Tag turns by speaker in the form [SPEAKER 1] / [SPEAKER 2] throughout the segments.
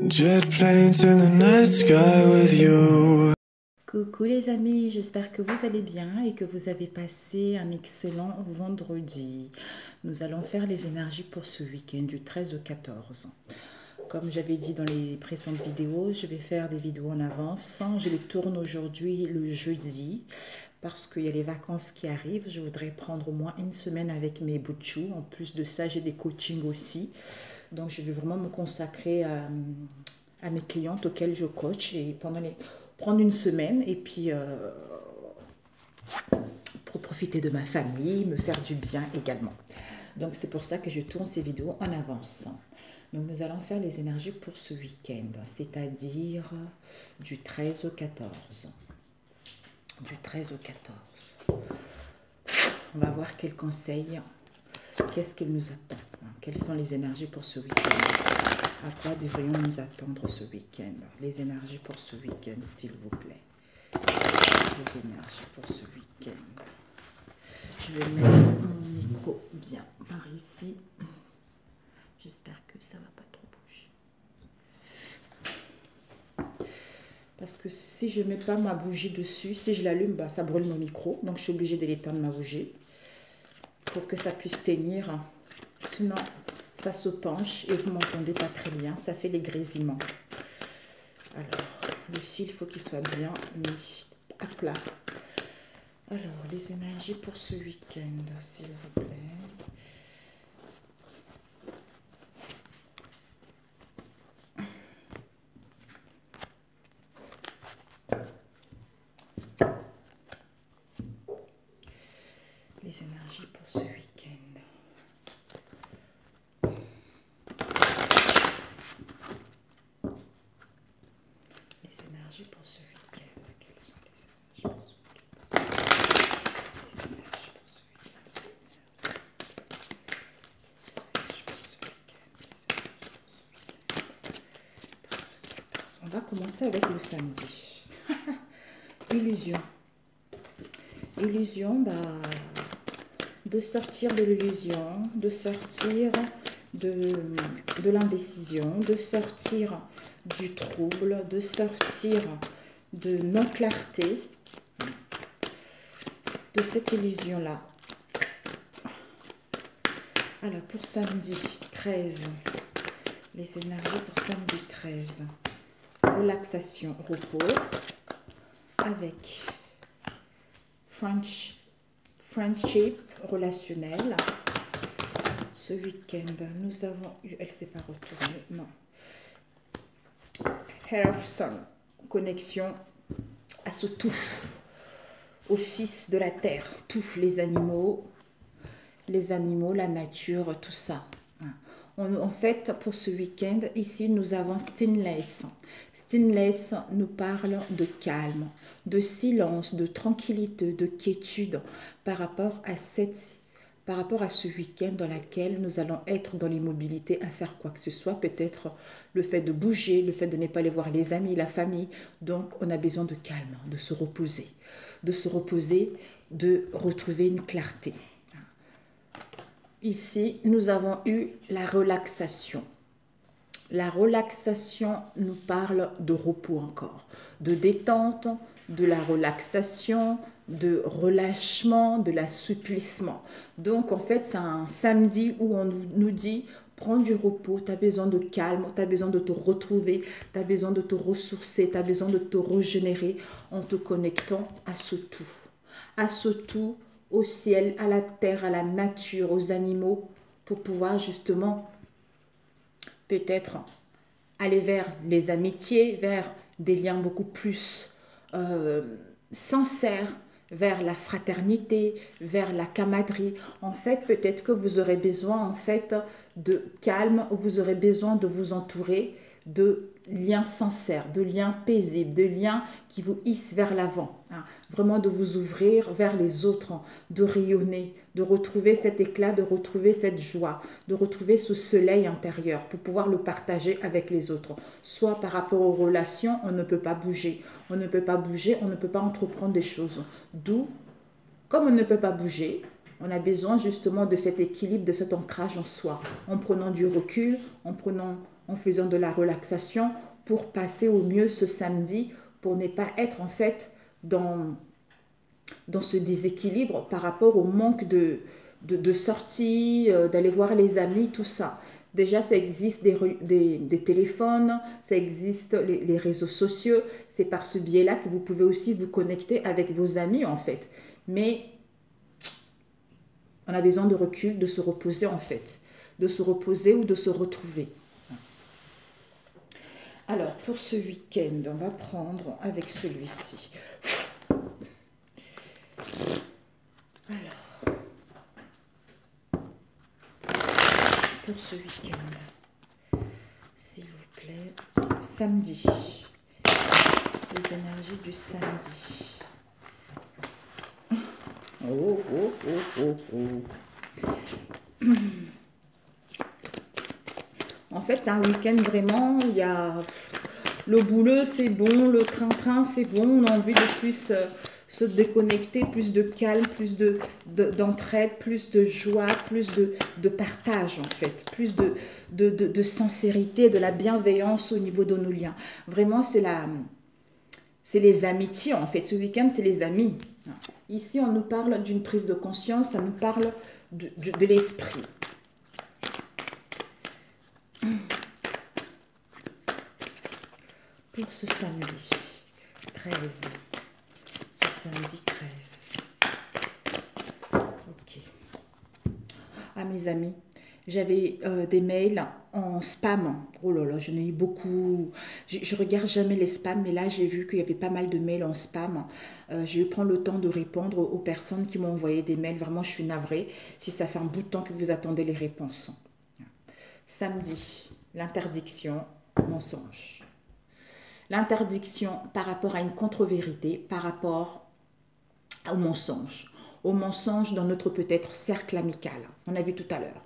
[SPEAKER 1] Jet planes in the night sky with you.
[SPEAKER 2] Coucou les amis, j'espère que vous allez bien et que vous avez passé un excellent vendredi. Nous allons faire les énergies pour ce week-end du 13 au 14. Comme j'avais dit dans les précédentes vidéos, je vais faire des vidéos en avance. Je les tourne aujourd'hui le jeudi parce qu'il y a les vacances qui arrivent. Je voudrais prendre au moins une semaine avec mes butchous. En plus de ça, j'ai des coachings aussi. Donc je vais vraiment me consacrer à mes clientes auxquelles je coach et prendre une semaine et puis pour profiter de ma famille, me faire du bien également. Donc c'est pour ça que je tourne ces vidéos en avance. Donc nous allons faire les énergies pour ce week-end, c'est-à-dire du 13 au 14. Du 13 au 14. On va voir quels conseils, qu'est-ce qu'il nous attend, quelles sont les énergies pour ce week-end. À quoi devrions-nous attendre ce week-end? Les énergies pour ce week-end, s'il vous plaît. Les énergies pour ce week-end. Je vais mettre mon micro bien par ici. J'espère que ça ne va pas trop bouger. Parce que si je ne mets pas ma bougie dessus, si je l'allume, bah, ça brûle mon micro. Donc je suis obligée de l'éteindre ma bougie pour que ça puisse tenir. Sinon, ça se penche et vous m'entendez pas très bien. Ça fait des grésillements. Alors, le fil, il faut qu'il soit bien mis à plat. Alors, les énergies pour ce week-end, s'il vous plaît. Les énergies pour ce week-end. Les énergies pour ce week-end. Quelles sont les énergies pour ce week-end? Les énergies pour ce week-end. On va commencer avec le samedi. Illusion. Illusion, bah, de sortir de l'illusion, de sortir de l'indécision, de sortir du trouble, de sortir de non-clarté, de cette illusion-là. Alors, pour samedi 13, les énergies pour samedi 13, relaxation, repos, avec friendship relationnel. Ce week-end, nous avons eu, elle ne s'est pas retournée, non. Health, connexion à ce tout, au fils de la terre, tous les animaux, la nature, tout ça. En fait, pour ce week-end, ici, nous avons Stillness. Stillness nous parle de calme, de silence, de tranquillité, de quiétude par rapport à ce week-end dans lequel nous allons être dans l'immobilité à faire quoi que ce soit. Peut-être le fait de bouger, le fait de ne pas aller voir les amis, la famille. Donc, on a besoin de calme, de se reposer, de retrouver une clarté. Ici, nous avons eu la relaxation. La relaxation nous parle de repos encore, de détente, de la relaxation, de relâchement, de l'assouplissement. Donc, en fait, c'est un samedi où on nous dit, prends du repos, tu as besoin de calme, tu as besoin de te retrouver, tu as besoin de te ressourcer, tu as besoin de te régénérer en te connectant à ce tout, au ciel, à la terre, à la nature, aux animaux, pour pouvoir justement peut-être aller vers les amitiés, vers des liens beaucoup plus sincères, vers la fraternité, vers la camaraderie. En fait, peut-être que vous aurez besoin en fait de calme, ou vous aurez besoin de vous entourer de liens sincères, de liens paisibles, de liens qui vous hissent vers l'avant. Hein. Vraiment de vous ouvrir vers les autres, de rayonner, de retrouver cet éclat, de retrouver cette joie, de retrouver ce soleil intérieur pour pouvoir le partager avec les autres. Soit par rapport aux relations, on ne peut pas bouger. On ne peut pas bouger, on ne peut pas entreprendre des choses. D'où, comme on ne peut pas bouger, on a besoin justement de cet équilibre, de cet ancrage en soi, en prenant du recul, en prenant en faisant de la relaxation pour passer au mieux ce samedi, pour ne pas être en fait dans ce déséquilibre par rapport au manque de sorties, d'aller voir les amis, tout ça. Déjà, ça existe des téléphones, ça existe les réseaux sociaux. C'est par ce biais-là que vous pouvez aussi vous connecter avec vos amis, en fait. Mais on a besoin de recul, de se reposer, en fait. De se reposer ou de se retrouver. Alors, pour ce week-end, on va prendre avec celui-ci. Alors, pour ce week-end, s'il vous plaît, samedi, les énergies du samedi. Oh, oh, oh, oh, oh. En fait, c'est un week-end vraiment, il y a le boulot, c'est bon, le train-train, c'est bon, on a envie de plus se déconnecter, plus de calme, plus d'entraide, plus de joie, plus de partage en fait, plus de sincérité, de la bienveillance au niveau de nos liens. Vraiment, c'est les amitiés en fait. Ce week-end, c'est les amis. Ici, on nous parle d'une prise de conscience, ça nous parle de l'esprit. Pour ce samedi 13. Ce samedi 13. Ok. Ah, mes amis, j'avais des mails en spam. Oh là là, j'en ai eu beaucoup. Je regarde jamais les spams, mais là, j'ai vu qu'il y avait pas mal de mails en spam. Je vais prendre le temps de répondre aux personnes qui m'ont envoyé des mails. Vraiment, je suis navrée si ça fait un bout de temps que vous attendez les réponses. Samedi, l'interdiction, mensonge. L'interdiction par rapport à une contre-vérité, par rapport au mensonge. Au mensonge dans notre peut-être cercle amical. On a vu tout à l'heure.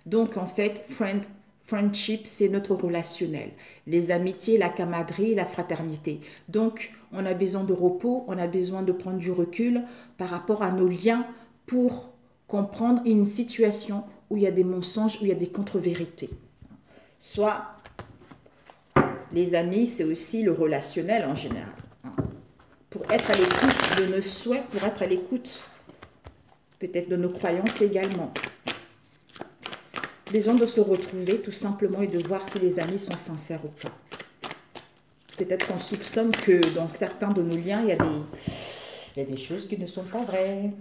[SPEAKER 2] Donc, en fait, friendship, c'est notre relationnel. Les amitiés, la camaraderie, la fraternité. Donc, on a besoin de repos, on a besoin de prendre du recul par rapport à nos liens pour comprendre une situation où il y a des mensonges, où il y a des contre-vérités. Soit les amis, c'est aussi le relationnel en général. Pour être à l'écoute de nos souhaits, pour être à l'écoute peut-être de nos croyances également. Besoin de se retrouver tout simplement et de voir si les amis sont sincères ou pas. Peut-être qu'on soupçonne que dans certains de nos liens, il y a des choses qui ne sont pas vraies.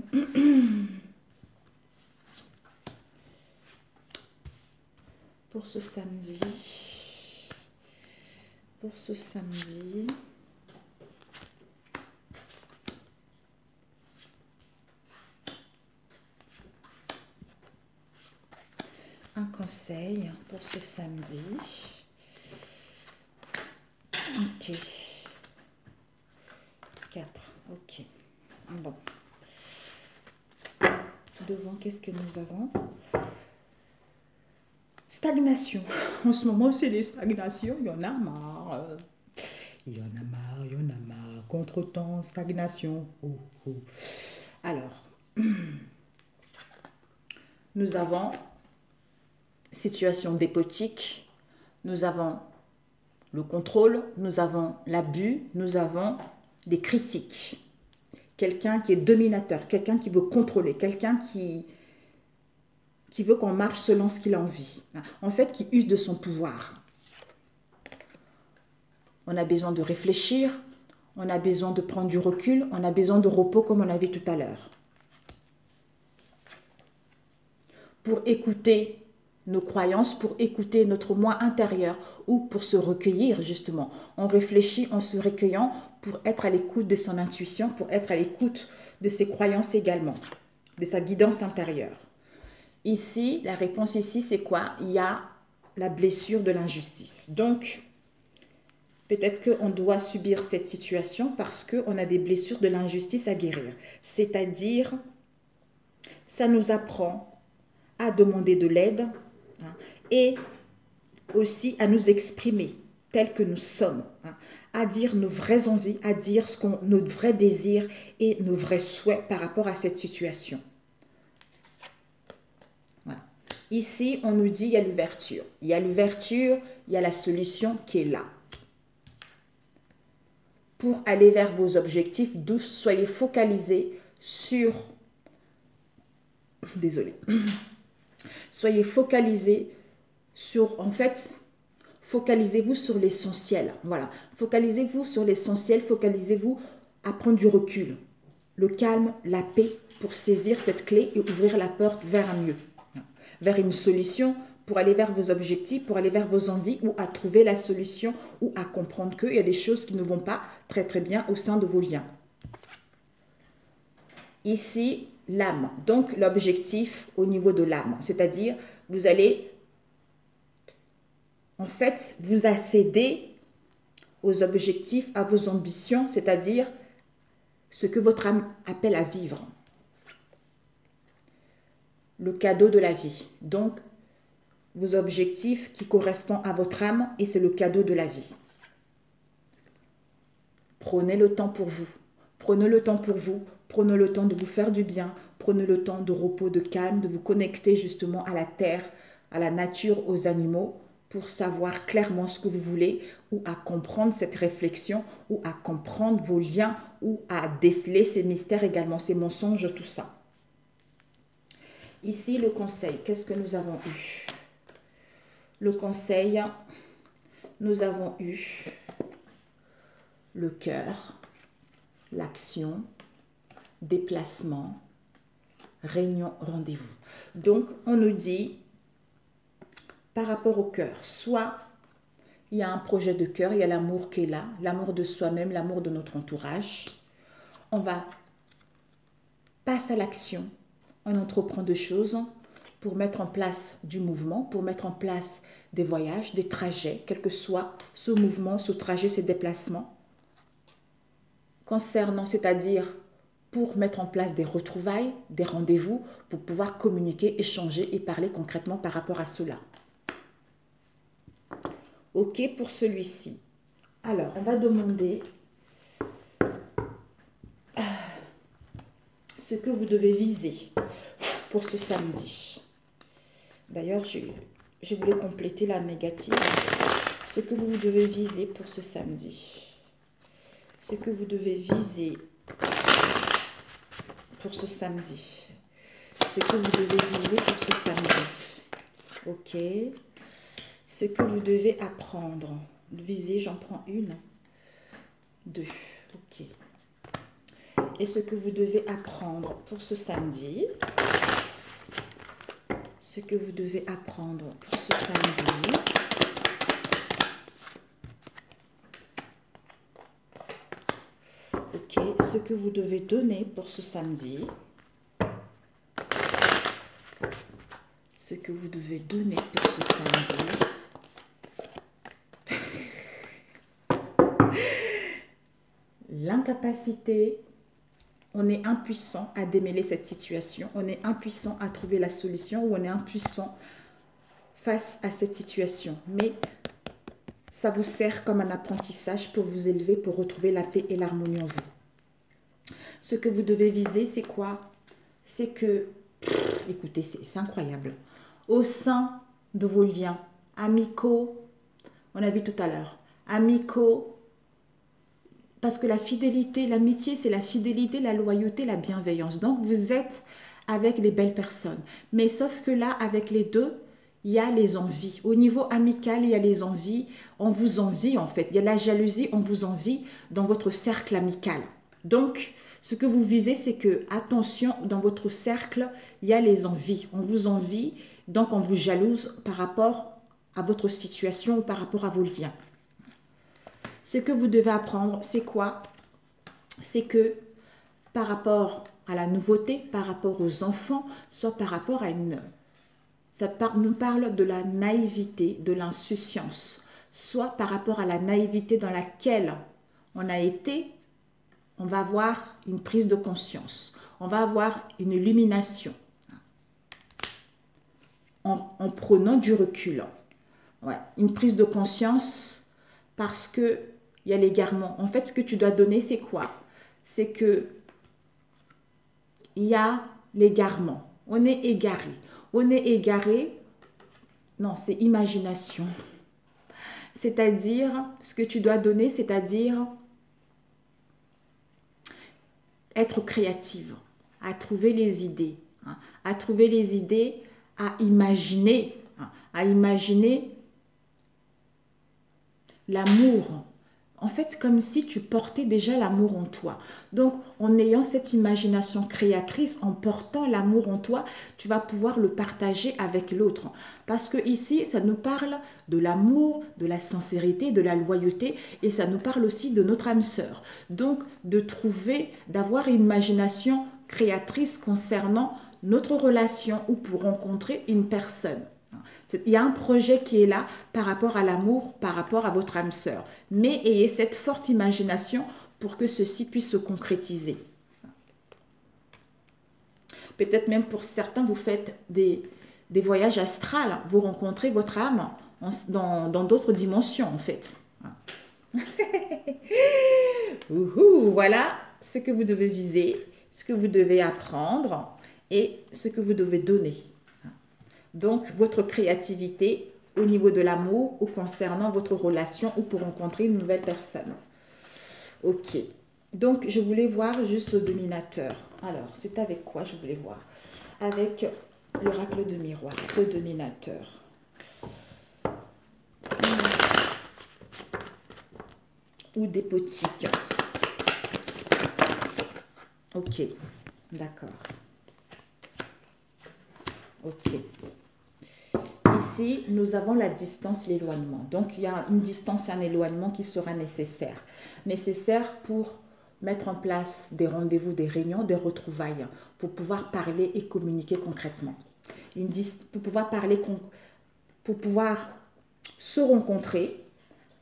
[SPEAKER 2] Pour ce samedi... Pour ce samedi, un conseil pour ce samedi. Ok. 4. Ok. Bon. Devant, qu'est-ce que nous avons? Stagnation. En ce moment, c'est les stagnations. Il y en a marre. Il y en a marre, il y en a marre. Contretemps, stagnation. Oh, oh. Alors, nous avons situation dépotique. Nous avons le contrôle. Nous avons l'abus. Nous avons des critiques. Quelqu'un qui est dominateur. Quelqu'un qui veut contrôler. Quelqu'un qui veut qu'on marche selon ce qu'il a envie. En fait, qui use de son pouvoir. On a besoin de réfléchir, on a besoin de prendre du recul, on a besoin de repos comme on a vu tout à l'heure. Pour écouter nos croyances, pour écouter notre moi intérieur ou pour se recueillir justement. On réfléchit en se recueillant pour être à l'écoute de son intuition, pour être à l'écoute de ses croyances également, de sa guidance intérieure. Ici, la réponse ici, c'est quoi? Il y a la blessure de l'injustice. Donc, peut-être qu'on doit subir cette situation parce qu'on a des blessures de l'injustice à guérir. C'est-à-dire, ça nous apprend à demander de l'aide et aussi à nous exprimer tels que nous sommes, à dire nos vraies envies, à dire nos vrais désirs et nos vrais souhaits par rapport à cette situation. Ici, on nous dit il y a l'ouverture. Il y a l'ouverture, il y a la solution qui est là. Pour aller vers vos objectifs, d'où soyez focalisés sur... Désolée. Soyez focalisés sur, en fait, focalisez-vous sur l'essentiel. Voilà. Focalisez-vous sur l'essentiel, focalisez-vous à prendre du recul. Le calme, la paix pour saisir cette clé et ouvrir la porte vers un mieux. Vers une solution pour aller vers vos objectifs, pour aller vers vos envies ou à trouver la solution ou à comprendre qu'il y a des choses qui ne vont pas très bien au sein de vos liens. Ici, l'âme. Donc, l'objectif au niveau de l'âme. C'est-à-dire, vous allez, en fait, vous accéder aux objectifs, à vos ambitions, c'est-à-dire ce que votre âme appelle à vivre. Le cadeau de la vie. Donc, vos objectifs qui correspondent à votre âme et c'est le cadeau de la vie. Prenez le temps pour vous. Prenez le temps pour vous. Prenez le temps de vous faire du bien. Prenez le temps de repos, de calme, de vous connecter justement à la terre, à la nature, aux animaux pour savoir clairement ce que vous voulez ou à comprendre cette réflexion ou à comprendre vos liens ou à déceler ces mystères également, ces mensonges, tout ça. Ici, le conseil, qu'est-ce que nous avons eu? Le conseil, nous avons eu le cœur, l'action, déplacement, réunion, rendez-vous. Donc, on nous dit, par rapport au cœur, soit il y a un projet de cœur, il y a l'amour qui est là, l'amour de soi-même, l'amour de notre entourage. On va passer à l'action, on entreprend des choses pour mettre en place du mouvement, pour mettre en place des voyages, des trajets, quel que soit ce mouvement, ce trajet, ces déplacements. Concernant, c'est-à-dire pour mettre en place des retrouvailles, des rendez-vous, pour pouvoir communiquer, échanger et parler concrètement par rapport à cela. OK pour celui-ci. Alors, on va demander ce que vous devez viser pour ce samedi. D'ailleurs, je voulais compléter la négative. Ce que vous devez viser pour ce samedi. Ce que vous devez viser pour ce samedi. Ce que vous devez viser pour ce samedi. OK. Ce que vous devez apprendre. Viser, j'en prends une. 2. OK. Et ce que vous devez apprendre pour ce samedi. Ce que vous devez apprendre pour ce samedi. OK. Ce que vous devez donner pour ce samedi. Ce que vous devez donner pour ce samedi. L'incapacité, on est impuissant à démêler cette situation, on est impuissant à trouver la solution ou on est impuissant face à cette situation. Mais ça vous sert comme un apprentissage pour vous élever, pour retrouver la paix et l'harmonie en vous. Ce que vous devez viser, c'est quoi? C'est que, écoutez, c'est incroyable. Au sein de vos liens amicaux, on a vu tout à l'heure, amicaux, parce que la fidélité, l'amitié, c'est la fidélité, la loyauté, la bienveillance. Donc, vous êtes avec des belles personnes. Mais sauf que là, avec les deux, il y a les envies. Au niveau amical, il y a les envies. On vous envie, en fait. Il y a la jalousie, on vous envie dans votre cercle amical. Donc, ce que vous visez, c'est que, attention, dans votre cercle, il y a les envies. On vous envie, donc on vous jalouse par rapport à votre situation ou par rapport à vos liens. Ce que vous devez apprendre, c'est quoi? C'est que par rapport à la nouveauté, par rapport aux enfants, soit par rapport à une... Ça nous parle de la naïveté, de l'insouciance, soit par rapport à la naïveté dans laquelle on a été, on va avoir une prise de conscience, on va avoir une illumination en prenant du recul. Ouais, une prise de conscience parce que il y a l'égarement. En fait, ce que tu dois donner, c'est quoi? C'est que il y a l'égarement. On est égaré. On est égaré non, c'est imagination. C'est-à-dire, ce que tu dois donner, c'est-à-dire être créative, à trouver les idées, hein, à trouver les idées, à imaginer l'amour. En fait, comme si tu portais déjà l'amour en toi. Donc, en ayant cette imagination créatrice, en portant l'amour en toi, tu vas pouvoir le partager avec l'autre. Parce que ici, ça nous parle de l'amour, de la sincérité, de la loyauté, et ça nous parle aussi de notre âme sœur. Donc, d'avoir une imagination créatrice concernant notre relation ou pour rencontrer une personne. Il y a un projet qui est là par rapport à l'amour, par rapport à votre âme sœur. Mais ayez cette forte imagination pour que ceci puisse se concrétiser. Peut-être même pour certains, vous faites des voyages astrales. Vous rencontrez votre âme dans d'autres dimensions, en fait. Voilà ce que vous devez viser, ce que vous devez apprendre et ce que vous devez donner. Donc, votre créativité au niveau de l'amour ou concernant votre relation ou pour rencontrer une nouvelle personne. Ok. Donc, je voulais voir juste le dominateur. Alors, c'est avec quoi je voulais voir? Avec l'oracle de miroir, ce dominateur. Ou dépotique. Ok. D'accord. Ok. Ici, nous avons la distance et l'éloignement. Donc, il y a une distance et un éloignement qui sera nécessaire. Nécessaire pour mettre en place des rendez-vous, des réunions, des retrouvailles, pour pouvoir parler et communiquer concrètement. Pour pouvoir se rencontrer,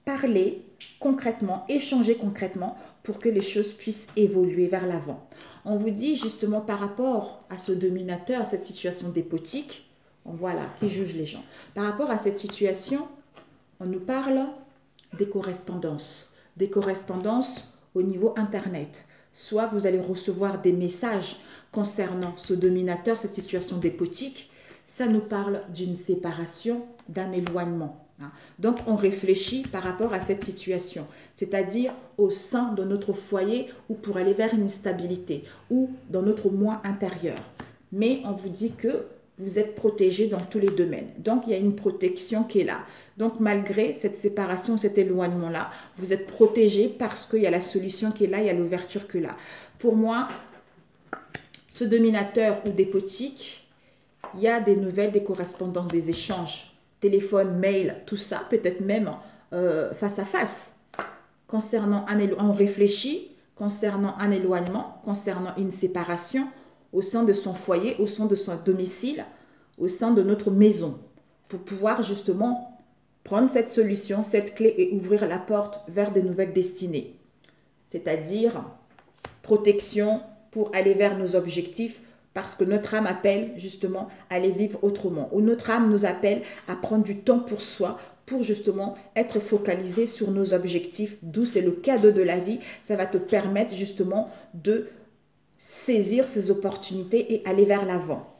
[SPEAKER 2] parler concrètement, échanger concrètement, pour que les choses puissent évoluer vers l'avant. On vous dit justement par rapport à ce dominateur, cette situation dépotique, voilà, qui juge les gens. Par rapport à cette situation, on nous parle des correspondances au niveau Internet. Soit vous allez recevoir des messages concernant ce dominateur, cette situation dépotique. Ça nous parle d'une séparation, d'un éloignement. Donc, on réfléchit par rapport à cette situation, c'est-à-dire au sein de notre foyer ou pour aller vers une stabilité ou dans notre moi intérieur. Mais on vous dit que vous êtes protégé dans tous les domaines. Donc, il y a une protection qui est là. Donc, malgré cette séparation, cet éloignement-là, vous êtes protégé parce qu'il y a la solution qui est là, il y a l'ouverture qui est là. Pour moi, ce dominateur ou dépotique, il y a des nouvelles, des correspondances, des échanges, téléphone, mail, tout ça, peut-être même face à face. Concernant on réfléchit concernant un éloignement, concernant une séparation, au sein de son foyer, au sein de son domicile, au sein de notre maison, pour pouvoir justement prendre cette solution, cette clé et ouvrir la porte vers de nouvelles destinées. C'est-à-dire protection pour aller vers nos objectifs, parce que notre âme appelle justement à aller vivre autrement. Ou notre âme nous appelle à prendre du temps pour soi, pour justement être focalisé sur nos objectifs, d'où c'est le cadeau de la vie. Ça va te permettre justement de saisir ces opportunités et aller vers l'avant.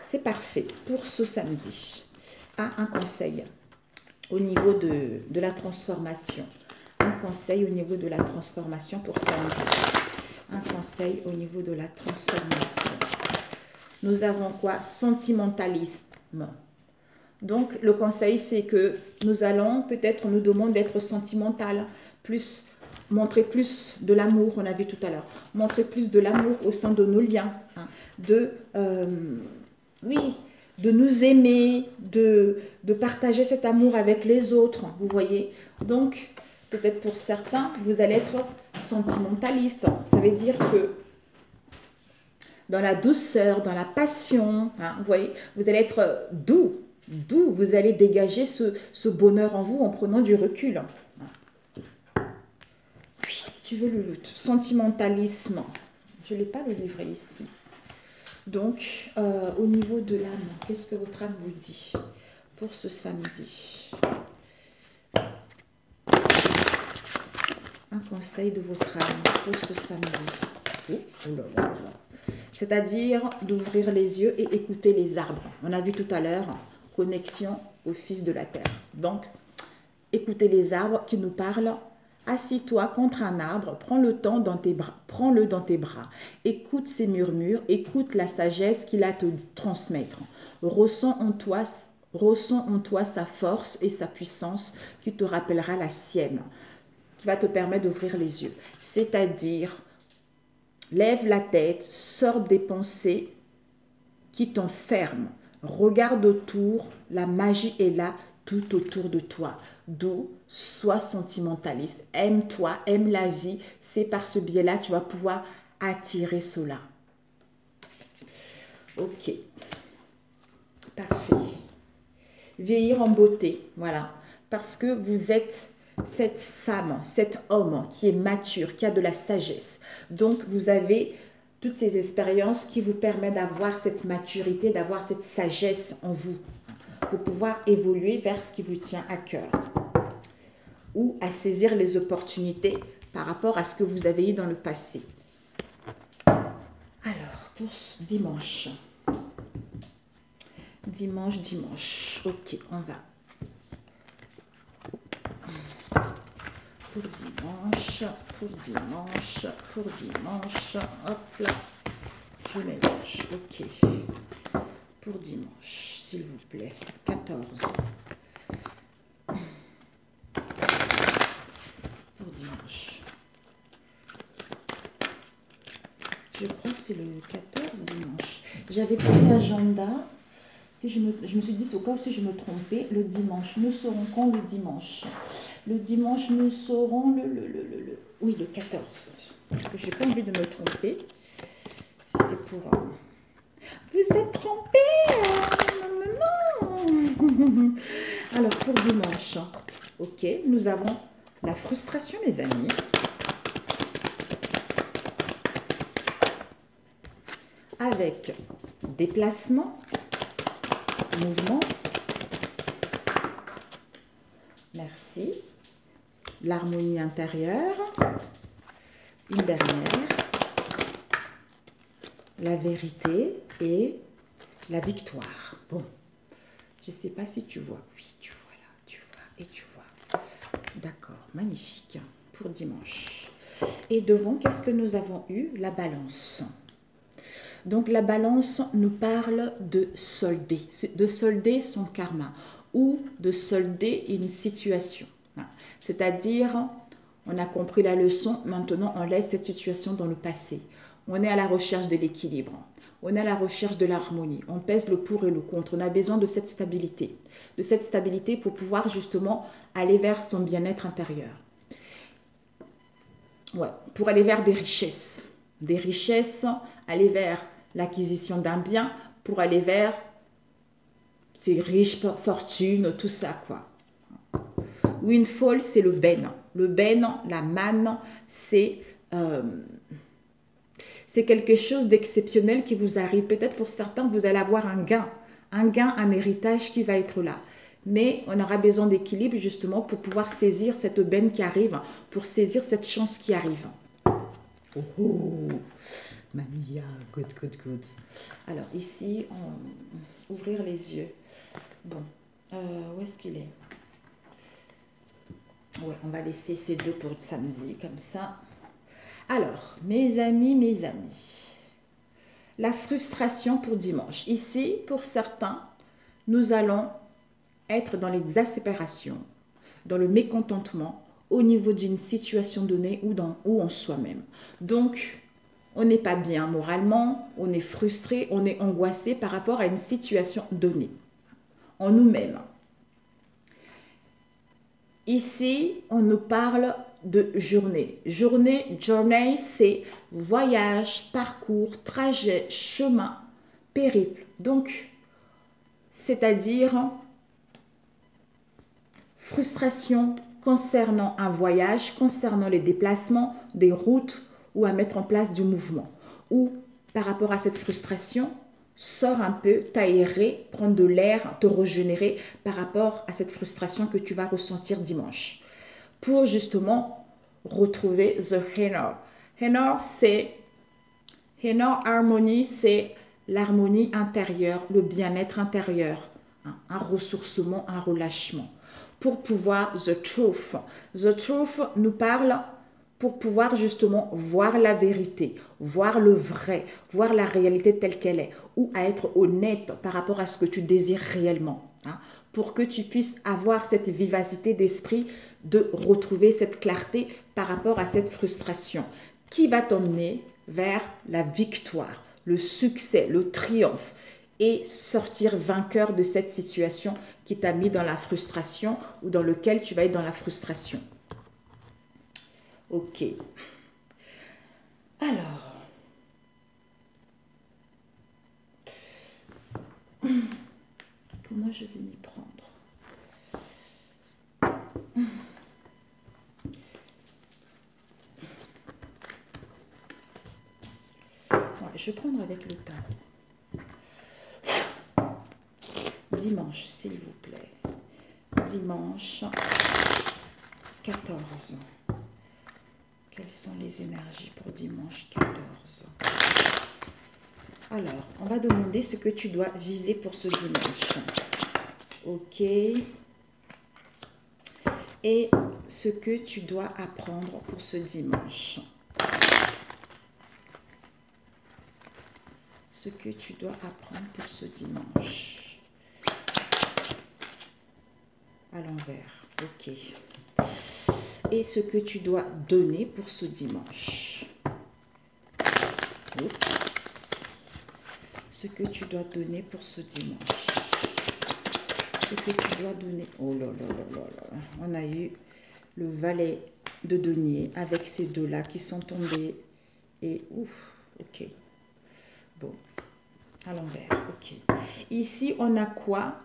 [SPEAKER 2] C'est parfait pour ce samedi. Un conseil au niveau de la transformation. Un conseil au niveau de la transformation pour samedi. Un conseil au niveau de la transformation. Nous avons quoi? Sentimentalisme. Donc, le conseil, c'est que nous allons, peut-être, on nous demande d'être sentimental, montrer plus de l'amour, on a vu tout à l'heure, montrer plus de l'amour au sein de nos liens, hein, de nous aimer, de partager cet amour avec les autres, vous voyez. Donc, peut-être pour certains, vous allez être sentimentaliste. Ça veut dire que dans la douceur, dans la passion, hein, vous voyez, vous allez être doux, vous allez dégager ce bonheur en vous en prenant du recul. Puis, si tu veux le sentimentalisme, je ne l'ai pas le livret ici. Donc, au niveau de l'âme, qu'est-ce que votre âme vous dit pour ce samedi? Un conseil de votre âme pour ce samedi. C'est-à-dire d'ouvrir les yeux et écouter les arbres. On a vu tout à l'heure, connexion au Fils de la Terre. Donc, écoutez les arbres qui nous parlent. Assis-toi contre un arbre, prends-le dans tes bras. Écoute ses murmures, écoute la sagesse qu'il a à te transmettre. Ressens en toi sa force et sa puissance qui te rappellera la sienne, qui va te permettre d'ouvrir les yeux. C'est-à-dire, lève la tête, sors des pensées qui t'enferment. Regarde autour, la magie est là, tout autour de toi. D'où, sois sentimentaliste. Aime-toi, aime la vie. C'est par ce biais-là que tu vas pouvoir attirer cela. Ok. Parfait. Vieillir en beauté. Voilà. Parce que vous êtes cette femme, cet homme qui est mature, qui a de la sagesse. Donc, vous avez toutes ces expériences qui vous permettent d'avoir cette maturité, d'avoir cette sagesse en vous, pour pouvoir évoluer vers ce qui vous tient à cœur ou à saisir les opportunités par rapport à ce que vous avez eu dans le passé. Alors, pour ce dimanche. Dimanche. Ok, on va. Pour dimanche. Hop là. Je mélange. Ok. Pour dimanche, s'il vous plaît. 14. Pour dimanche. Je crois que c'est le 14 dimanche. J'avais pris l'agenda. Si je me suis dit, au cas où si je me trompais, le dimanche. Nous saurons quand le dimanche? Le dimanche, nous saurons oui, le 14. Parce que je n'ai pas envie de me tromper. Si c'est pour... Vous êtes trompés! Non. Alors, pour dimanche, ok, nous avons la frustration, les amis. Avec déplacement, mouvement. Merci. L'harmonie intérieure. Une dernière. La vérité et la victoire. Bon, je ne sais pas si tu vois. Oui, tu vois là, tu vois et tu vois. D'accord, magnifique pour dimanche. Et devant, qu'est-ce que nous avons eu? La balance. Donc la balance nous parle de solder son karma ou de solder une situation. C'est-à-dire, on a compris la leçon, maintenant on laisse cette situation dans le passé. On est à la recherche de l'équilibre, on est à la recherche de l'harmonie, on pèse le pour et le contre, on a besoin de cette stabilité pour pouvoir justement aller vers son bien-être intérieur. Ouais, pour aller vers des richesses, aller vers l'acquisition d'un bien, pour aller vers ces riches fortunes, tout ça quoi. Windfall, c'est le ben. Le ben, la manne, c'est quelque chose d'exceptionnel qui vous arrive. Peut-être pour certains, vous allez avoir un gain, un héritage qui va être là. Mais on aura besoin d'équilibre justement pour pouvoir saisir cette aubaine qui arrive, pour saisir cette chance qui arrive. Oh, oh. Mamia, good. Alors ici, ouvrir les yeux. Bon, où est-ce qu'il est? Ouais, on va laisser ces deux pour samedi, comme ça. Alors, mes amis, la frustration pour dimanche. Ici, pour certains, nous allons être dans l'exaspération, dans le mécontentement, au niveau d'une situation donnée ou en soi-même. Donc, on n'est pas bien moralement, on est frustré, on est angoissé par rapport à une situation donnée, en nous-mêmes. Ici, on nous parle de journée. Journée, c'est voyage, parcours, trajet, chemin, périple. Donc, c'est-à-dire frustration concernant un voyage, concernant les déplacements, des routes ou à mettre en place du mouvement. Ou par rapport à cette frustration, sors un peu, t'aérer, prendre de l'air, te régénérer par rapport à cette frustration que tu vas ressentir dimanche. Pour justement retrouver the inner. Inner harmony, c'est l'harmonie intérieure, le bien-être intérieur. hein, un ressourcement, un relâchement. Pour pouvoir, the truth. The truth nous parle pour pouvoir justement voir la vérité, voir le vrai, voir la réalité telle qu'elle est, ou à être honnête par rapport à ce que tu désires réellement, hein, pour que tu puisses avoir cette vivacité d'esprit de retrouver cette clarté par rapport à cette frustration qui va t'emmener vers la victoire, le succès, le triomphe et sortir vainqueur de cette situation qui t'a mis dans la frustration ou dans lequel tu vas être dans la frustration. Ok. Alors. Comment je vais m'y prendre? Ouais, je vais prendre avec le tarot. Dimanche, s'il vous plaît. Dimanche 14. Quelles sont les énergies pour dimanche 14? Alors, on va demander ce que tu dois viser pour ce dimanche. Ok. Et ce que tu dois apprendre pour ce dimanche. Ce que tu dois apprendre pour ce dimanche. À l'envers. Ok. Et ce que tu dois donner pour ce dimanche. Oups. Ce que tu dois donner pour ce dimanche. Ce que tu dois donner. Oh là là là là là. On a eu le valet de denier avec ces deux-là qui sont tombés. Et ouf, ok. Bon, à l'envers, ok. Ici, on a quoi?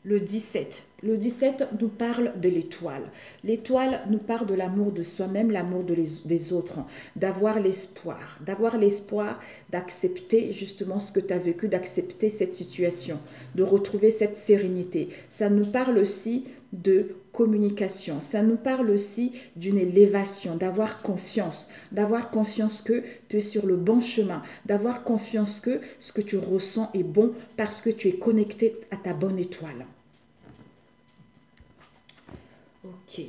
[SPEAKER 2] Le 17. Le 17 nous parle de l'étoile. L'étoile nous parle de l'amour de soi-même, l'amour des autres, d'avoir l'espoir d'accepter justement ce que tu as vécu, d'accepter cette situation, de retrouver cette sérénité. Ça nous parle aussi de communication, ça nous parle aussi d'une élévation, d'avoir confiance que tu es sur le bon chemin, d'avoir confiance que ce que tu ressens est bon parce que tu es connecté à ta bonne étoile. Ok.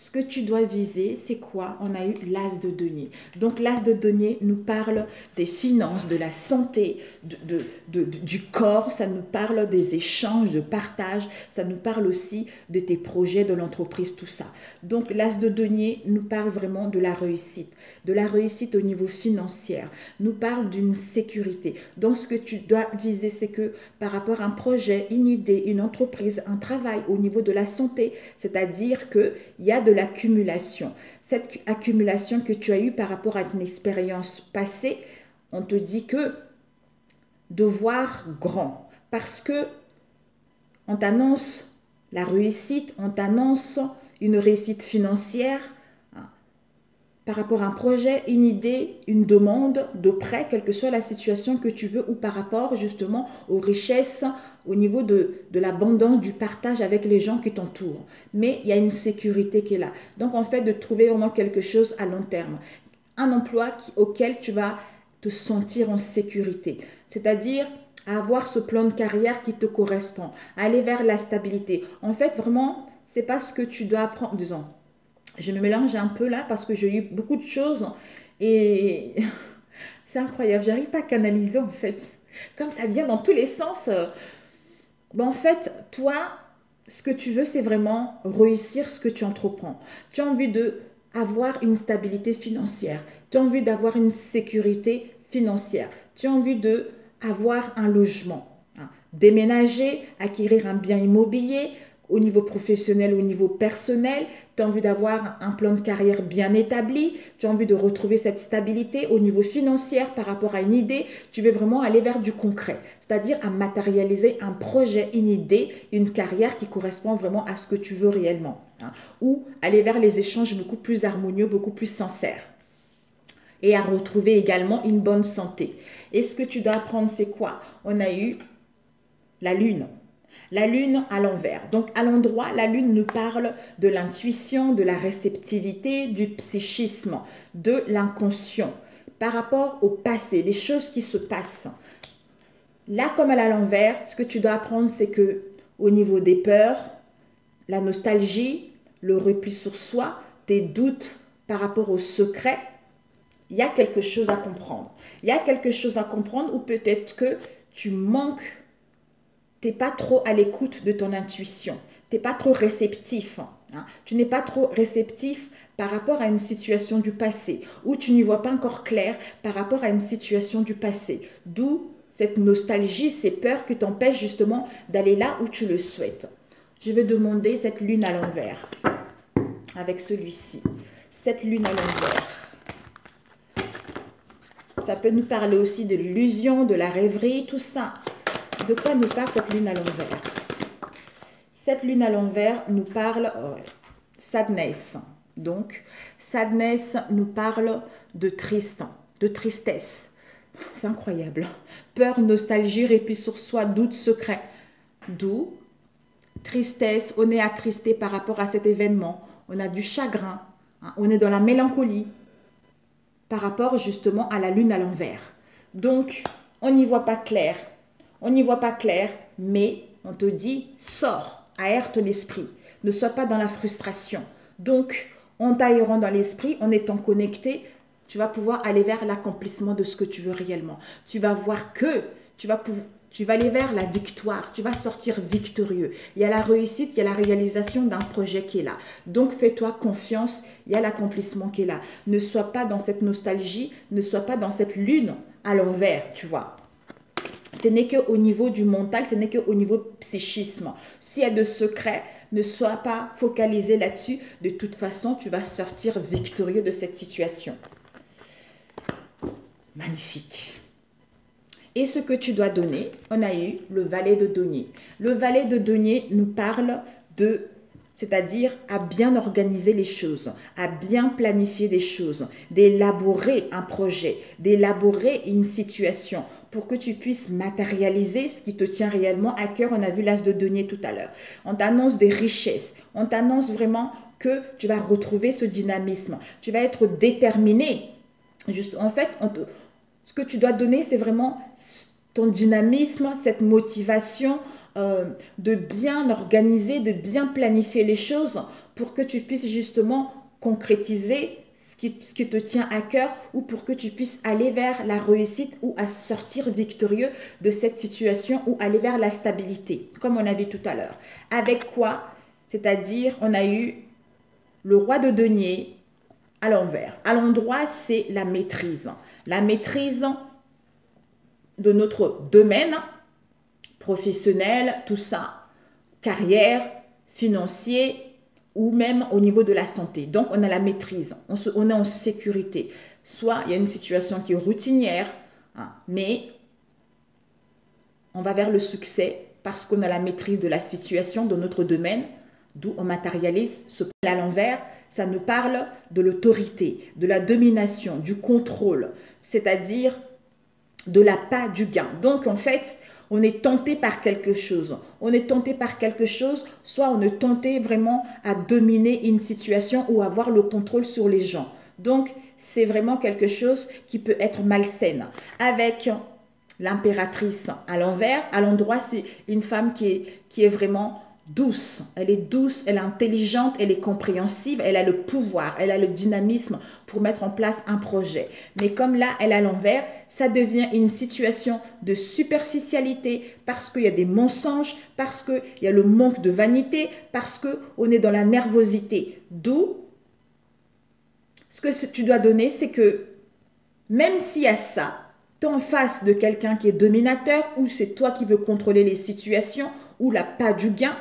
[SPEAKER 2] Ce que tu dois viser, c'est quoi? On a eu l'as de denier. Donc, l'as de denier nous parle des finances, de la santé, du corps. Ça nous parle des échanges, de partage. Ça nous parle aussi de tes projets, de l'entreprise, tout ça. Donc, l'as de denier nous parle vraiment de la réussite au niveau financier. Nous parle d'une sécurité. Donc, ce que tu dois viser, c'est que par rapport à un projet, une idée, une entreprise, un travail au niveau de la santé, c'est-à-dire qu'il y a de l'accumulation. Cette accumulation que tu as eue par rapport à une expérience passée, on te dit que de voir grand. Parce que on t'annonce la réussite, on t'annonce une réussite financière par rapport à un projet, une idée, une demande de prêt, quelle que soit la situation que tu veux, ou par rapport justement aux richesses, au niveau de l'abondance, du partage avec les gens qui t'entourent. Mais il y a une sécurité qui est là. Donc en fait, de trouver vraiment quelque chose à long terme. Un emploi auquel tu vas te sentir en sécurité. C'est-à-dire avoir ce plan de carrière qui te correspond, aller vers la stabilité. En fait, vraiment, c'est pas ce que tu dois apprendre, disons. Je me mélange un peu là parce que j'ai eu beaucoup de choses et c'est incroyable. J'arrive pas à canaliser en fait. Comme ça vient dans tous les sens. En fait, toi, ce que tu veux, c'est vraiment réussir ce que tu entreprends. Tu as envie d'avoir une stabilité financière. Tu as envie d'avoir une sécurité financière. Tu as envie d'avoir un logement. Déménager, acquérir un bien immobilier, au niveau professionnel, au niveau personnel, tu as envie d'avoir un plan de carrière bien établi, tu as envie de retrouver cette stabilité au niveau financier par rapport à une idée, tu veux vraiment aller vers du concret, c'est-à-dire à matérialiser un projet, une idée, une carrière qui correspond vraiment à ce que tu veux réellement, ou aller vers les échanges beaucoup plus harmonieux, beaucoup plus sincères. Et à retrouver également une bonne santé. Et ce que tu dois apprendre, c'est quoi? On a eu la lune. La lune à l'envers. Donc à l'endroit, la lune nous parle de l'intuition, de la réceptivité, du psychisme, de l'inconscient. Par rapport au passé, les choses qui se passent. Là comme à l'envers, ce que tu dois apprendre, c'est que au niveau des peurs, la nostalgie, le repli sur soi, tes doutes par rapport au secret. Il y a quelque chose à comprendre. Il y a quelque chose à comprendre ou peut-être que tu manques, tu n'es pas trop à l'écoute de ton intuition. Tu n'es pas trop réceptif. Hein. Tu n'es pas trop réceptif par rapport à une situation du passé ou tu n'y vois pas encore clair par rapport à une situation du passé. D'où cette nostalgie, ces peurs qui t'empêchent justement d'aller là où tu le souhaites. Je vais demander cette lune à l'envers avec celui-ci. Cette lune à l'envers. Ça peut nous parler aussi de l'illusion, de la rêverie, tout ça. De quoi nous parle cette lune à l'envers? Cette lune à l'envers nous parle sadness. Donc, sadness nous parle de tristesse. C'est incroyable. Peur, nostalgie, répit sur soi, doute, secret. D'où tristesse, on est attristé par rapport à cet événement. On a du chagrin, hein, on est dans la mélancolie par rapport justement à la lune à l'envers. Donc, on n'y voit pas clair. On n'y voit pas clair, mais on te dit, sors, aère ton esprit. Ne sois pas dans la frustration. Donc, en t'aérant dans l'esprit, en étant connecté, tu vas pouvoir aller vers l'accomplissement de ce que tu veux réellement. Tu vas voir que tu vas aller vers la victoire, tu vas sortir victorieux. Il y a la réussite, il y a la réalisation d'un projet qui est là. Donc fais-toi confiance, il y a l'accomplissement qui est là. Ne sois pas dans cette nostalgie, ne sois pas dans cette lune à l'envers, tu vois. Ce n'est qu'au niveau du mental, ce n'est qu'au niveau psychisme. S'il y a de secrets, ne sois pas focalisé là-dessus. De toute façon, tu vas sortir victorieux de cette situation. Magnifique. Et ce que tu dois donner, on a eu le valet de denier. Le valet de denier nous parle de, c'est-à-dire à bien organiser les choses, à bien planifier des choses, d'élaborer un projet, d'élaborer une situation pour que tu puisses matérialiser ce qui te tient réellement à cœur. On a vu l'as de denier tout à l'heure. On t'annonce des richesses, on t'annonce vraiment que tu vas retrouver ce dynamisme, tu vas être déterminé. Juste, en fait, ce que tu dois donner, c'est vraiment ton dynamisme, cette motivation de bien organiser, de bien planifier les choses pour que tu puisses justement concrétiser ce qui te tient à cœur ou pour que tu puisses aller vers la réussite ou à sortir victorieux de cette situation ou aller vers la stabilité, comme on a vu tout à l'heure. Avec quoi? C'est-à-dire, on a eu le roi de denier, à l'envers. À l'endroit, c'est la maîtrise. La maîtrise de notre domaine professionnel, tout ça, carrière, financier ou même au niveau de la santé. Donc, on a la maîtrise, on est en sécurité. Soit il y a une situation qui est routinière, hein, mais on va vers le succès parce qu'on a la maîtrise de la situation de notre domaine, d'où on matérialise ce plan à l'envers. Ça nous parle de l'autorité, de la domination, du contrôle, c'est-à-dire de la part du gain. Donc, en fait, on est tenté par quelque chose. On est tenté par quelque chose, soit on est tenté vraiment à dominer une situation ou avoir le contrôle sur les gens. Donc, c'est vraiment quelque chose qui peut être malsaine. Avec l'impératrice à l'envers, à l'endroit, c'est une femme qui est vraiment douce, elle est douce, elle est intelligente, elle est compréhensive, elle a le pouvoir, elle a le dynamisme pour mettre en place un projet. Mais comme là, elle est à l'envers, ça devient une situation de superficialité parce qu'il y a des mensonges, parce qu'il y a le manque de vanité, parce qu'on est dans la nervosité. D'où, ce que tu dois donner, c'est que même s'il y a ça, tu es en face de quelqu'un qui est dominateur ou c'est toi qui veux contrôler les situations ou la pas du gain,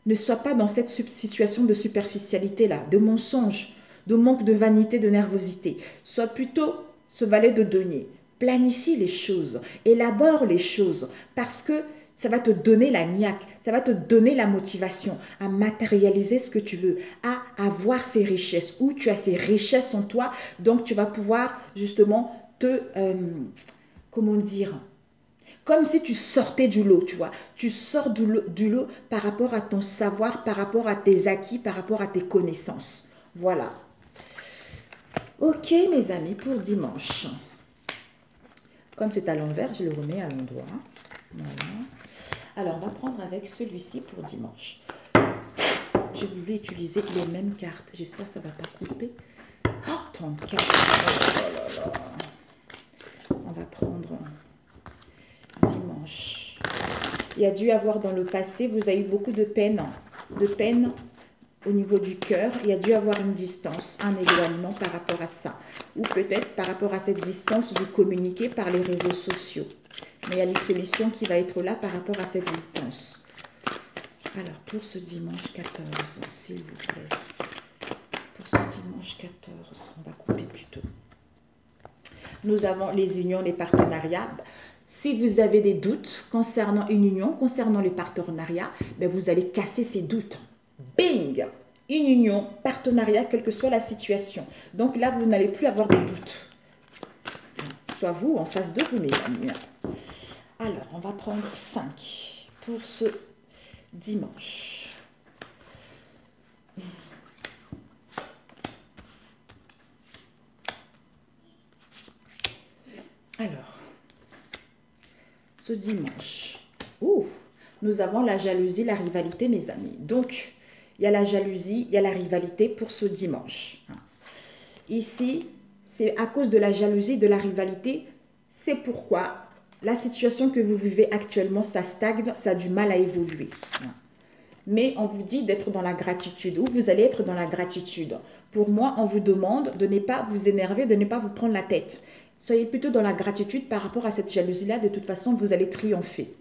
[SPEAKER 2] ne sois pas dans cette situation de superficialité-là, de mensonge, de manque de vanité, de nervosité. Sois plutôt ce valet de denier. Planifie les choses, élabore les choses, parce que ça va te donner la niaque, ça va te donner la motivation à matérialiser ce que tu veux, à avoir ces richesses, où tu as ces richesses en toi, donc tu vas pouvoir justement comment dire, comme si tu sortais du lot, tu vois. Tu sors du lot par rapport à ton savoir, par rapport à tes acquis, par rapport à tes connaissances. Voilà. Ok, mes amis, pour dimanche. Comme c'est à l'envers, je le remets à l'endroit. Voilà. Alors, on va prendre avec celui-ci pour dimanche. J'ai voulu utiliser les mêmes cartes. J'espère que ça ne va pas couper. Oh, 34. Oh là là. On va prendre dimanche. Il y a dû avoir dans le passé, vous avez eu beaucoup de peine au niveau du cœur. Il y a dû avoir une distance, un éloignement par rapport à ça. Ou peut-être par rapport à cette distance, vous communiquez par les réseaux sociaux. Mais il y a une solution qui va être là par rapport à cette distance. Alors, pour ce dimanche 14, s'il vous plaît. Pour ce dimanche 14, on va couper plus tôt. Nous avons les unions, les partenariats. Si vous avez des doutes concernant une union, concernant les partenariats, ben vous allez casser ces doutes. Bing! Une union, partenariat, quelle que soit la situation. Donc là, vous n'allez plus avoir des doutes. Soit vous en face de vous, mes amis. Alors, on va prendre 5 pour ce dimanche. Alors, ce dimanche, nous avons la jalousie, la rivalité, mes amis. Donc, il y a la jalousie, il y a la rivalité pour ce dimanche. Ici, c'est à cause de la jalousie, de la rivalité, c'est pourquoi la situation que vous vivez actuellement, ça stagne, ça a du mal à évoluer. Mais on vous dit d'être dans la gratitude, ou vous allez être dans la gratitude. Pour moi, on vous demande de ne pas vous énerver, de ne pas vous prendre la tête. Soyez plutôt dans la gratitude par rapport à cette jalousie-là. De toute façon, vous allez triompher.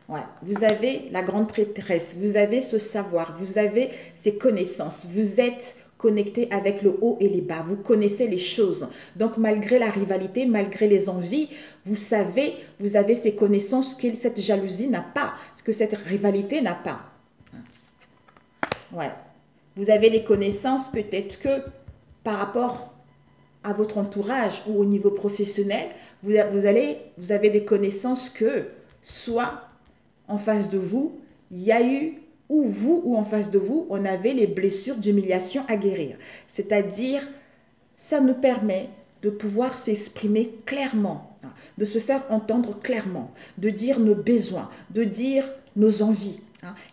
[SPEAKER 2] Ouais. Vous avez la grande prêtresse, vous avez ce savoir, vous avez ces connaissances, vous êtes connecté avec le haut et les bas, vous connaissez les choses. Donc, malgré la rivalité, malgré les envies, vous savez, vous avez ces connaissances que cette jalousie n'a pas, que cette rivalité n'a pas. Ouais. Vous avez les connaissances peut-être que par rapport à votre entourage ou au niveau professionnel, vous avez des connaissances que soit en face de vous, il y a eu, ou vous, ou en face de vous, on avait les blessures d'humiliation à guérir. C'est-à-dire, ça nous permet de pouvoir s'exprimer clairement, de se faire entendre clairement, de dire nos besoins, de dire nos envies,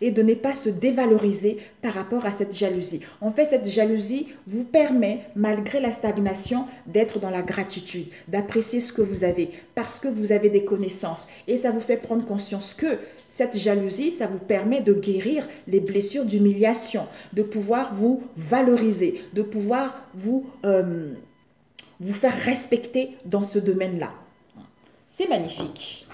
[SPEAKER 2] et de ne pas se dévaloriser par rapport à cette jalousie. En fait, cette jalousie vous permet, malgré la stagnation, d'être dans la gratitude, d'apprécier ce que vous avez, parce que vous avez des connaissances. Et ça vous fait prendre conscience que cette jalousie, ça vous permet de guérir les blessures d'humiliation, de pouvoir vous valoriser, de pouvoir vous faire respecter dans ce domaine-là. C'est magnifique.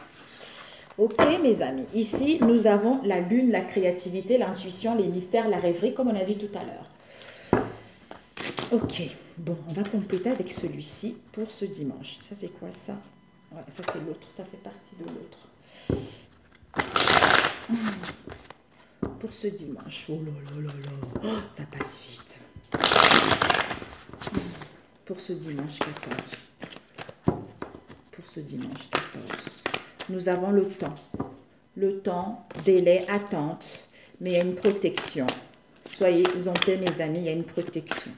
[SPEAKER 2] Ok, mes amis, ici, nous avons la lune, la créativité, l'intuition, les mystères, la rêverie, comme on a vu tout à l'heure. Ok, bon, on va compléter avec celui-ci pour ce dimanche. Ça, c'est quoi, ça? Ouais, ça, c'est l'autre, ça fait partie de l'autre. Pour ce dimanche, oh là là là là, oh, ça passe vite. Pour ce dimanche 14. Pour ce dimanche 14. Nous avons le temps, délai, attente, mais il y a une protection. Soyez en paix, mes amis, il y a une protection.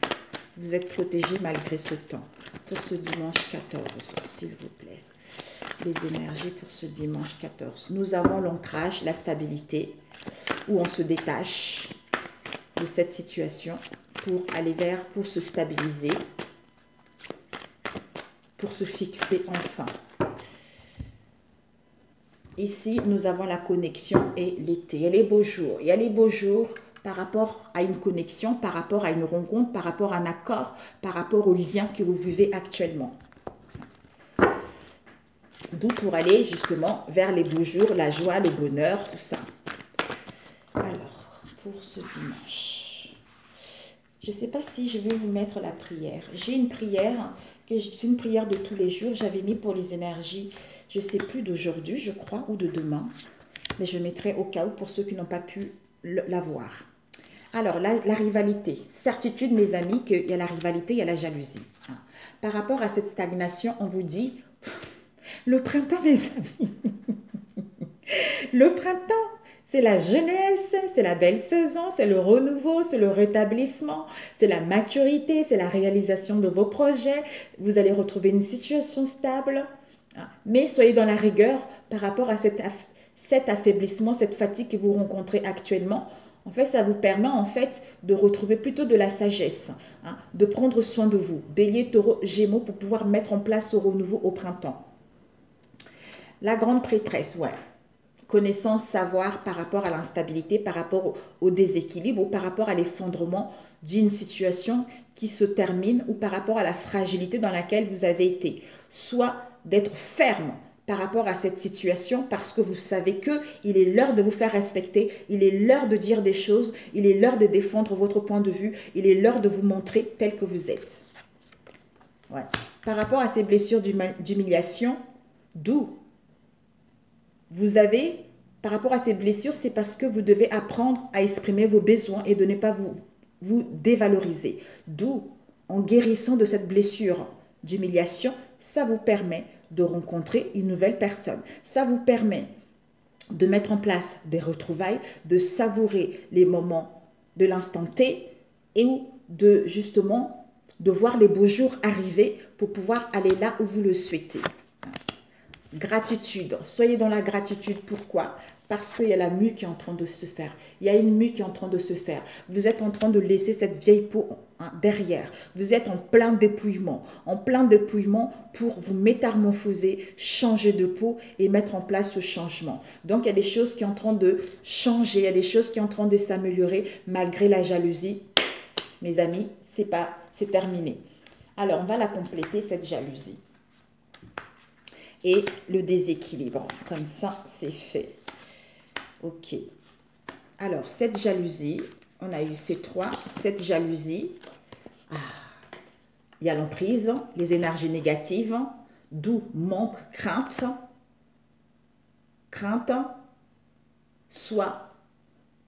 [SPEAKER 2] Vous êtes protégés malgré ce temps. Pour ce dimanche 14, s'il vous plaît. Les énergies pour ce dimanche 14. Nous avons l'ancrage, la stabilité, où on se détache de cette situation pour aller vers, pour se stabiliser, pour se fixer enfin. Ici, nous avons la connexion et l'été. Il y a les beaux jours. Il y a les beaux jours par rapport à une connexion, par rapport à une rencontre, par rapport à un accord, par rapport au lien que vous vivez actuellement. D'où pour aller justement vers les beaux jours, la joie, le bonheur, tout ça. Alors, pour ce dimanche, je ne sais pas si je vais vous mettre la prière. J'ai une prière, c'est une prière de tous les jours. J'avais mis pour les énergies, je ne sais plus d'aujourd'hui, je crois, ou de demain. Mais je mettrai au cas où pour ceux qui n'ont pas pu la voir. Alors, la rivalité. Certitude, mes amis, qu'il y a la rivalité, il y a la jalousie. Par rapport à cette stagnation, on vous dit, le printemps, mes amis. Le printemps, c'est la jeunesse, c'est la belle saison, c'est le renouveau, c'est le rétablissement, c'est la maturité, c'est la réalisation de vos projets. Vous allez retrouver une situation stable. Mais soyez dans la rigueur par rapport à cet affaiblissement, cette fatigue que vous rencontrez actuellement, en fait, ça vous permet en fait de retrouver plutôt de la sagesse, hein, de prendre soin de vous. Bélier, Taureau, Gémeaux pour pouvoir mettre en place ce renouveau au printemps. La grande prêtresse, ouais. Connaissance, savoir par rapport à l'instabilité, par rapport au déséquilibre ou par rapport à l'effondrement d'une situation qui se termine ou par rapport à la fragilité dans laquelle vous avez été. Soit d'être ferme par rapport à cette situation parce que vous savez qu'il est l'heure de vous faire respecter, il est l'heure de dire des choses, il est l'heure de défendre votre point de vue, il est l'heure de vous montrer tel que vous êtes. Ouais. Par rapport à ces blessures d'humiliation, d'où vous avez, par rapport à ces blessures, c'est parce que vous devez apprendre à exprimer vos besoins et de ne pas vous dévaloriser. D'où, en guérissant de cette blessure d'humiliation, ça vous permet de rencontrer une nouvelle personne. Ça vous permet de mettre en place des retrouvailles, de savourer les moments de l'instant T et de justement de voir les beaux jours arriver pour pouvoir aller là où vous le souhaitez. Gratitude. Soyez dans la gratitude. Pourquoi? Parce qu'il y a la mue qui est en train de se faire. Il y a une mue qui est en train de se faire. Vous êtes en train de laisser cette vieille peau derrière. Vous êtes en plein dépouillement. En plein dépouillement pour vous métamorphoser, changer de peau et mettre en place ce changement. Donc, il y a des choses qui sont en train de changer. Il y a des choses qui sont en train de s'améliorer malgré la jalousie. Mes amis, c'est terminé. Alors, on va la compléter, cette jalousie. Et le déséquilibre. Comme ça, c'est fait. Ok. Alors, cette jalousie, on a eu ces trois. Cette jalousie, il y a l'emprise, les énergies négatives, d'où manque, crainte. Crainte, soit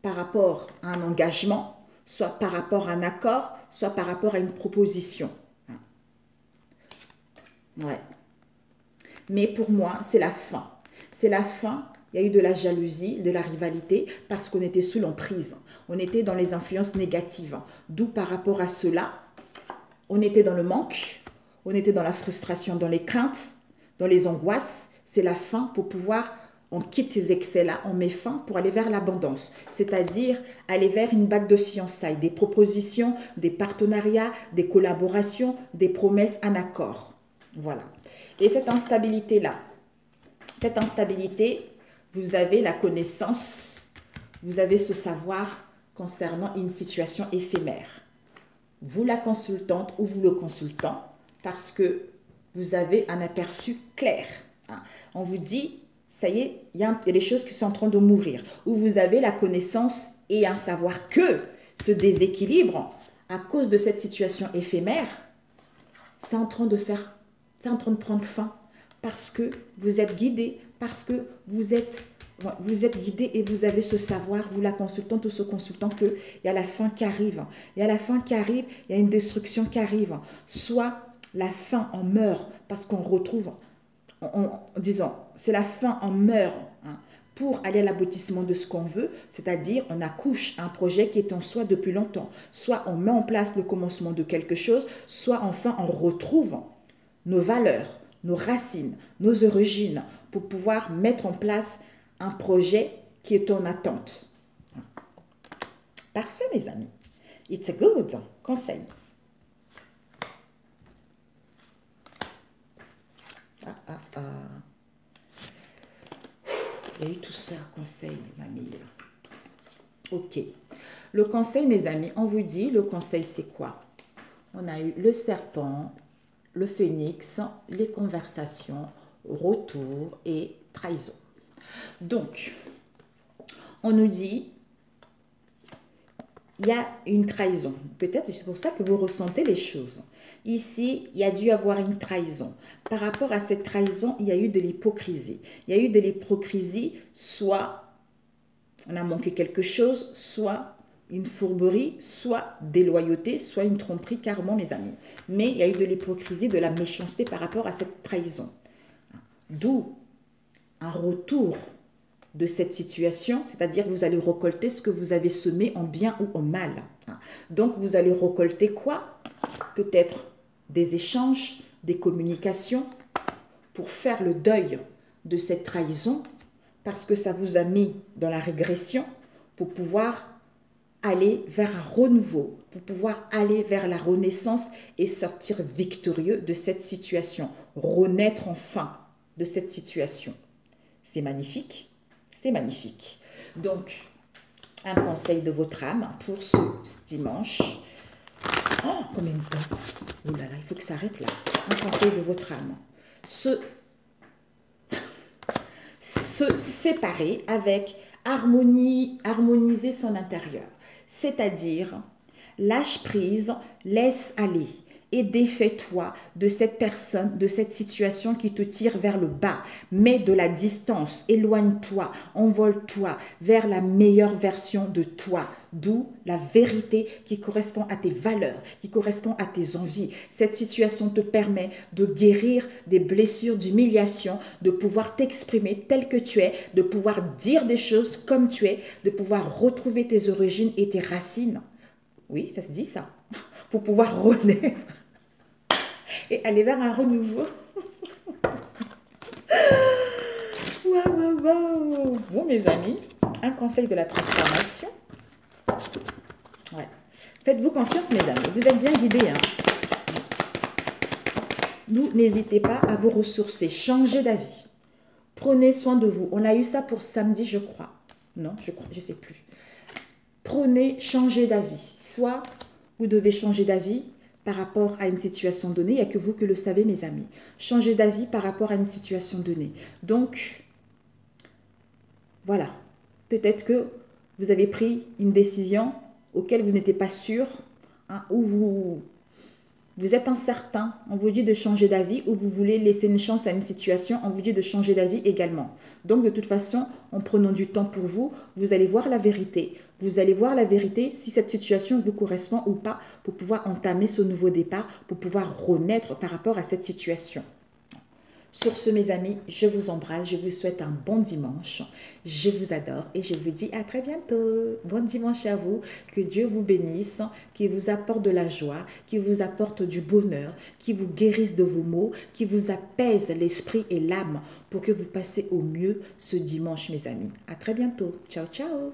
[SPEAKER 2] par rapport à un engagement, soit par rapport à un accord, soit par rapport à une proposition. Ouais. Mais pour moi, c'est la fin. C'est la fin. Il y a eu de la jalousie, de la rivalité, parce qu'on était sous l'emprise. On était dans les influences négatives. D'où par rapport à cela, on était dans le manque, on était dans la frustration, dans les craintes, dans les angoisses. C'est la fin pour pouvoir, on quitte ces excès-là, on met fin pour aller vers l'abondance. C'est-à-dire aller vers une bague de fiançailles, des propositions, des partenariats, des collaborations, des promesses, un accord. Voilà. Et cette instabilité-là, cette instabilité, vous avez la connaissance, vous avez ce savoir concernant une situation éphémère. Vous la consultante ou vous le consultant, parce que vous avez un aperçu clair. On vous dit, ça y est, il y a des choses qui sont en train de mourir. Ou vous avez la connaissance et un savoir que ce déséquilibre, à cause de cette situation éphémère, c'est en train de prendre fin parce que vous êtes guidé, parce que vous êtes guidé et vous avez ce savoir, vous la consultante ou ce consultant, qu'il y a la fin qui arrive. Il y a la fin qui arrive, il y a une destruction qui arrive. Soit la fin, on meurt parce qu'on retrouve, disons, c'est la fin, on meurt pour aller à l'aboutissement de ce qu'on veut, c'est-à-dire on accouche un projet qui est en soi depuis longtemps. Soit on met en place le commencement de quelque chose, soit enfin on retrouve nos valeurs, nos racines, nos origines pour pouvoir mettre en place un projet qui est en attente. Parfait, mes amis. It's a good conseil. Il y a eu tout ça, conseil, mamie. Ok. Le conseil, mes amis, on vous dit, le conseil, c'est quoi? On a eu le serpent, le phénix, les conversations, retour et trahison. Donc, on nous dit, il y a une trahison. Peut-être c'est pour ça que vous ressentez les choses. Ici, il y a dû avoir une trahison. Par rapport à cette trahison, il y a eu de l'hypocrisie. Il y a eu de l'hypocrisie, soit on a manqué quelque chose, soit une fourberie, soit des loyautés, soit une tromperie, carrément, mes amis. Mais il y a eu de l'hypocrisie, de la méchanceté par rapport à cette trahison. D'où un retour de cette situation, c'est-à-dire que vous allez récolter ce que vous avez semé en bien ou en mal. Donc, vous allez récolter quoi? Peut-être des échanges, des communications pour faire le deuil de cette trahison, parce que ça vous a mis dans la régression pour pouvoir aller vers un renouveau, pour pouvoir aller vers la renaissance et sortir victorieux de cette situation, renaître enfin de cette situation. C'est magnifique, c'est magnifique. Donc, un conseil de votre âme pour ce dimanche. Oh, combien de temps? Oh là là, il faut que ça arrête là. Un conseil de votre âme. Se séparer avec harmoniser son intérieur. C'est-à-dire, lâche prise, laisse aller et défais-toi de cette personne, de cette situation qui te tire vers le bas. Mets de la distance, éloigne-toi, envole-toi vers la meilleure version de toi. D'où la vérité qui correspond à tes valeurs, qui correspond à tes envies. Cette situation te permet de guérir des blessures d'humiliation, de pouvoir t'exprimer tel que tu es, de pouvoir dire des choses comme tu es, de pouvoir retrouver tes origines et tes racines. Oui, ça se dit ça. Pour pouvoir renaître et aller vers un renouveau. Waouh, waouh, waouh. Bon, mes amis, un conseil de la transformation. Ouais. Faites-vous confiance, mes amis. Vous êtes bien guidés. Hein. Nous, n'hésitez pas à vous ressourcer. Changez d'avis. Prenez soin de vous. On a eu ça pour samedi, je crois. Non, je ne sais plus. Changez d'avis. Soit vous devez changer d'avis par rapport à une situation donnée. Il n'y a que vous que le savez, mes amis. Changez d'avis par rapport à une situation donnée. Donc, voilà. Peut-être que vous avez pris une décision auquel vous n'étiez pas sûr, hein, ou vous êtes incertain, on vous dit de changer d'avis, ou vous voulez laisser une chance à une situation, on vous dit de changer d'avis également. Donc de toute façon, en prenant du temps pour vous, vous allez voir la vérité. Vous allez voir la vérité si cette situation vous correspond ou pas pour pouvoir entamer ce nouveau départ, pour pouvoir renaître par rapport à cette situation. Sur ce, mes amis, je vous embrasse, je vous souhaite un bon dimanche, je vous adore et je vous dis à très bientôt. Bon dimanche à vous, que Dieu vous bénisse, qu'il vous apporte de la joie, qu'il vous apporte du bonheur, qu'il vous guérisse de vos maux, qu'il vous apaise l'esprit et l'âme pour que vous passiez au mieux ce dimanche, mes amis. À très bientôt. Ciao, ciao.